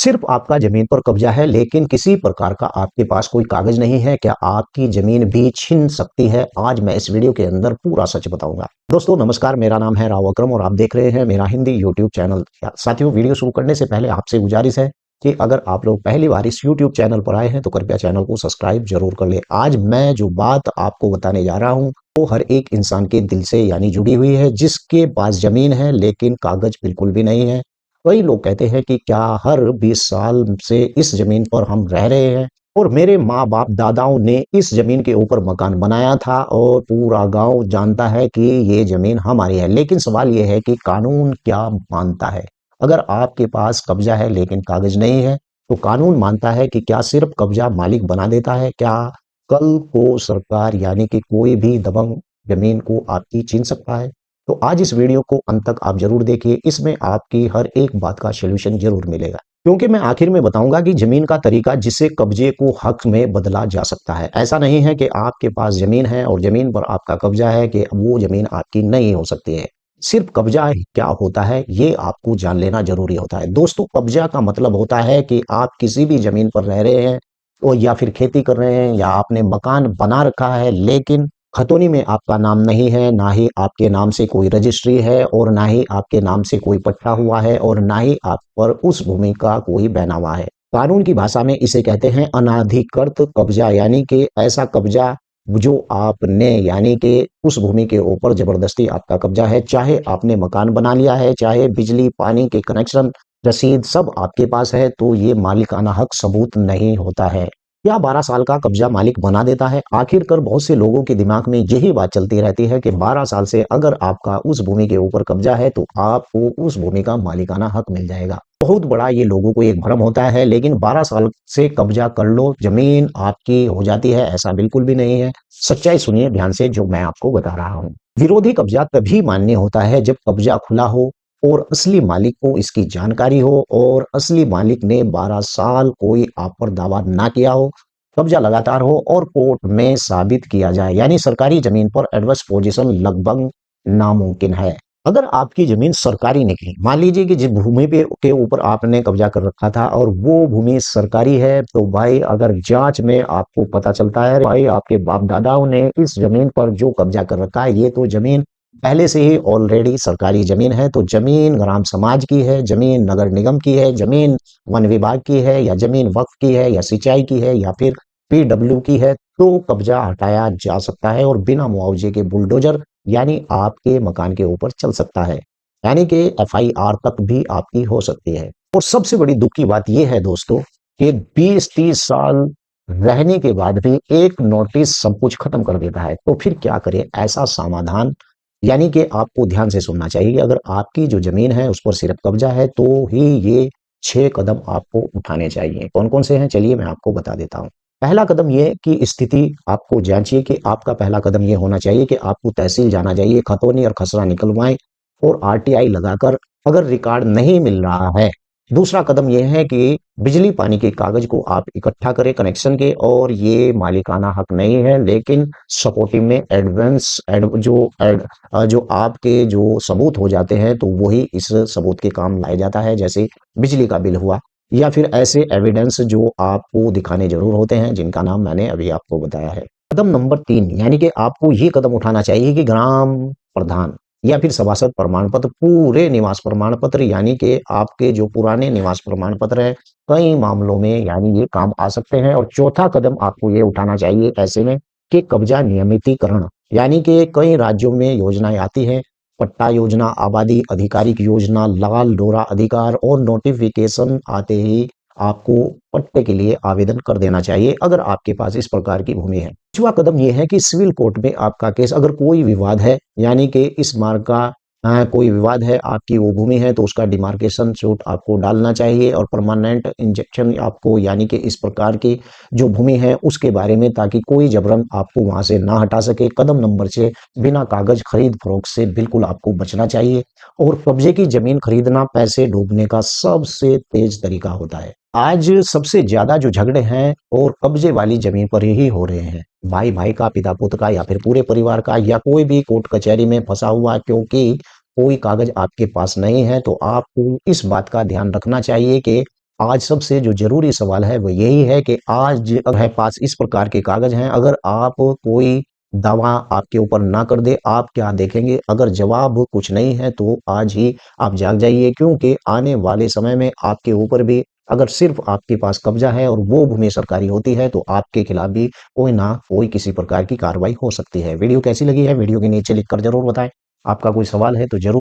सिर्फ आपका जमीन पर कब्जा है लेकिन किसी प्रकार का आपके पास कोई कागज नहीं है, क्या आपकी जमीन भी छिन सकती है? आज मैं इस वीडियो के अंदर पूरा सच बताऊंगा। दोस्तों नमस्कार, मेरा नाम है राव अकरम और आप देख रहे हैं मेरा हिंदी यूट्यूब चैनल। साथियों, वीडियो शुरू करने से पहले आपसे गुजारिश है कि अगर आप लोग पहली बार इस यूट्यूब चैनल पर आए हैं तो कृपया चैनल को सब्सक्राइब जरूर कर ले। आज मैं जो बात आपको बताने जा रहा हूँ वो हर एक इंसान के दिल से यानी जुड़ी हुई है, जिसके पास जमीन है लेकिन कागज बिल्कुल भी नहीं है। कई लोग कहते हैं कि क्या हर 20 साल से इस जमीन पर हम रह रहे हैं और मेरे माँ बाप दादाओं ने इस जमीन के ऊपर मकान बनाया था और पूरा गांव जानता है कि ये जमीन हमारी है। लेकिन सवाल ये है कि कानून क्या मानता है? अगर आपके पास कब्जा है लेकिन कागज नहीं है तो कानून मानता है कि क्या सिर्फ कब्जा मालिक बना देता है? क्या कल को सरकार यानी कि कोई भी दबंग जमीन को आपकी छीन सकता है? तो आज इस वीडियो को अंत तक आप जरूर देखिए, इसमें आपकी हर एक बात का सॉल्यूशन जरूर मिलेगा। क्योंकि मैं आखिर में बताऊंगा कि जमीन का तरीका जिससे कब्जे को हक में बदला जा सकता है। ऐसा नहीं है कि आपके पास जमीन है और जमीन पर आपका कब्जा है कि वो जमीन आपकी नहीं हो सकती है। सिर्फ कब्जा क्या होता है ये आपको जान लेना जरूरी होता है। दोस्तों, कब्जा का मतलब होता है कि आप किसी भी जमीन पर रह रहे हैं और या फिर खेती कर रहे हैं या आपने मकान बना रखा है, लेकिन खतौनी में आपका नाम नहीं है, ना ही आपके नाम से कोई रजिस्ट्री है और ना ही आपके नाम से कोई पट्टा हुआ है और ना ही आप पर उस भूमि का कोई बैनामा है। कानून की भाषा में इसे कहते हैं अनाधिकृत कब्जा, यानी कि ऐसा कब्जा जो आपने यानी कि उस भूमि के ऊपर जबरदस्ती आपका कब्जा है। चाहे आपने मकान बना लिया है, चाहे बिजली पानी के कनेक्शन रसीद सब आपके पास है, तो ये मालिकाना हक सबूत नहीं होता है। क्या 12 साल का कब्जा मालिक बना देता है? आखिरकार बहुत से लोगों के दिमाग में यही बात चलती रहती है कि 12 साल से अगर आपका उस भूमि के ऊपर कब्जा है तो आपको उस भूमि का मालिकाना हक मिल जाएगा। बहुत बड़ा ये लोगों को एक भ्रम होता है, लेकिन 12 साल से कब्जा कर लो जमीन आपकी हो जाती है, ऐसा बिल्कुल भी नहीं है। सच्चाई सुनिए ध्यान से जो मैं आपको बता रहा हूँ। विरोधी कब्जा तभी मान्य होता है जब कब्जा खुला हो और असली मालिक को इसकी जानकारी हो और असली मालिक ने 12 साल कोई आप पर दावा ना किया हो, कब्जा लगातार हो और कोर्ट में साबित किया जाए, यानी सरकारी जमीन पर एडवर्स पोजीशन लगभग नामुमकिन है। अगर आपकी जमीन सरकारी निकली, मान लीजिए कि जिस भूमि पे के ऊपर आपने कब्जा कर रखा था और वो भूमि सरकारी है, तो भाई अगर जांच में आपको पता चलता है भाई आपके बाप दादाओं ने इस जमीन पर जो कब्जा कर रखा है ये तो जमीन पहले से ही ऑलरेडी सरकारी जमीन है, तो जमीन ग्राम समाज की है, जमीन नगर निगम की है, जमीन वन विभाग की है या जमीन वक्फ की है या सिंचाई की है या फिर पीडब्ल्यू की है, तो कब्जा हटाया जा सकता है और बिना मुआवजे के बुलडोजर यानी आपके मकान के ऊपर चल सकता है, यानी कि एफआईआर तक भी आपकी हो सकती है। और सबसे बड़ी दुख की बात यह है दोस्तों कि 20-30 साल रहने के बाद भी एक नोटिस सब कुछ खत्म कर देता है, तो फिर क्या करें? ऐसा समाधान यानी कि आपको ध्यान से सुनना चाहिए। अगर आपकी जो जमीन है उस पर सिर्फ कब्जा है तो ही ये 6 कदम आपको उठाने चाहिए। कौन कौन से हैं चलिए मैं आपको बता देता हूँ। पहला कदम ये कि स्थिति आपको जांचिए कि आपका पहला कदम ये होना चाहिए कि आपको तहसील जाना चाहिए, खतौनी और खसरा निकलवाएं और आरटीआई लगाकर अगर रिकॉर्ड नहीं मिल रहा है। दूसरा कदम यह है कि बिजली पानी के कागज को आप इकट्ठा करें कनेक्शन के, और ये मालिकाना हक नहीं है लेकिन सपोर्टिव में जो आपके जो सबूत हो जाते हैं तो वही इस सबूत के काम लाया जाता है, जैसे बिजली का बिल हुआ या फिर ऐसे एविडेंस जो आपको दिखाने जरूर होते हैं जिनका नाम मैंने अभी आपको बताया है। कदम नंबर 3 यानी कि आपको ये कदम उठाना चाहिए कि ग्राम प्रधान या फिर सभासद प्रमाण पत्र, पूरे निवास प्रमाण पत्र यानी कि आपके जो पुराने निवास प्रमाण पत्र है, कई मामलों में यानी ये काम आ सकते हैं। और चौथा कदम आपको ये उठाना चाहिए ऐसे में कि कब्जा नियमितीकरण, यानी कि कई राज्यों में योजनाएं आती हैं, पट्टा योजना, आबादी आधिकारिक योजना, लाल डोरा अधिकार, और नोटिफिकेशन आते ही आपको पट्टे के लिए आवेदन कर देना चाहिए अगर आपके पास इस प्रकार की भूमि है। पांचवा कदम यह है कि सिविल कोर्ट में आपका केस, अगर कोई विवाद है यानी कि इस मार्ग का कोई विवाद है, आपकी वो भूमि है, तो उसका डिमार्केशन सूट आपको डालना चाहिए और परमानेंट इंजेक्शन आपको यानी कि इस प्रकार की जो भूमि है उसके बारे में, ताकि कोई जबरन आपको वहां से ना हटा सके। कदम नंबर 6, बिना कागज खरीद फरोख्त से बिल्कुल आपको बचना चाहिए। और कब्जे की जमीन खरीदना पैसे डूबने का सबसे तेज तरीका होता है। आज सबसे ज्यादा जो झगड़े हैं और कब्जे वाली जमीन पर ही हो रहे हैं, भाई भाई का, पिता पुत्र का, या फिर पूरे परिवार का, या कोई भी कोर्ट कचहरी में फंसा हुआ क्योंकि कोई कागज आपके पास नहीं है। तो आपको इस बात का ध्यान रखना चाहिए कि आज सबसे जो जरूरी सवाल है वो यही है कि आज अगर है पास इस प्रकार के कागज हैं, अगर आप कोई दावा आपके ऊपर ना कर दे, आप क्या देखेंगे? अगर जवाब कुछ नहीं है तो आज ही आप जाग जाइए, क्योंकि आने वाले समय में आपके ऊपर भी अगर सिर्फ आपके पास कब्जा है और वो भूमि सरकारी होती है तो आपके खिलाफ भी कोई ना कोई किसी प्रकार की कार्रवाई हो सकती है। वीडियो कैसी लगी है? वीडियो के नीचे लिखकर जरूर बताएं। आपका कोई सवाल है तो जरूर